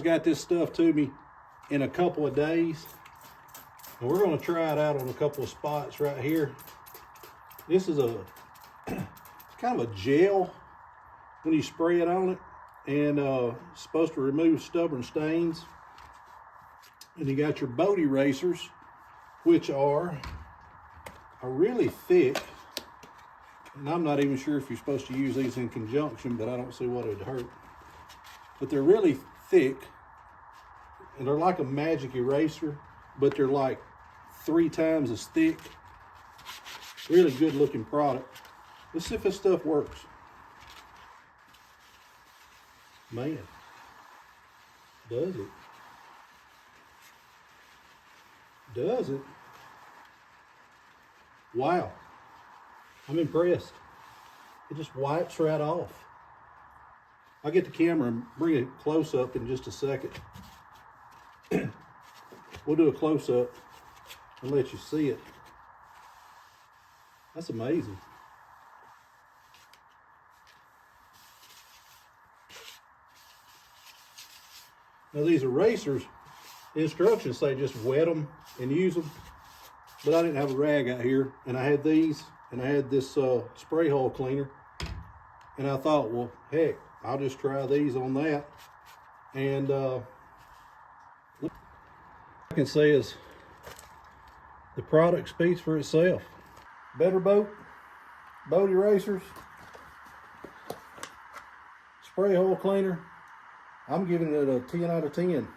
Got this stuff to me in a couple of days, and we're going to try it out on a couple of spots right here. This is a it's kind of a gel when you spray it on it, and it's supposed to remove stubborn stains. And you got your boat erasers, which are really thick, and I'm not even sure if you're supposed to use these in conjunction, but I don't see what it'd hurt. But they're really thick, and they're like a magic eraser, but they're like 3 times as thick. Really good looking product. Let's see if this stuff works. Man, does it? Does it? Wow, I'm impressed. It just wipes right off. I'll get the camera and bring it close up in just a second. We'll do a close up and let you see it. That's amazing. Now these erasers, the instructions say just wet them and use them, but I didn't have a rag out here, and I had these, and I had this spray hole cleaner, and I thought, well, heck, I'll just try these on that. And what I can say is the product speaks for itself. Better boat erasers, spray hole cleaner. I'm giving it a 10 out of 10.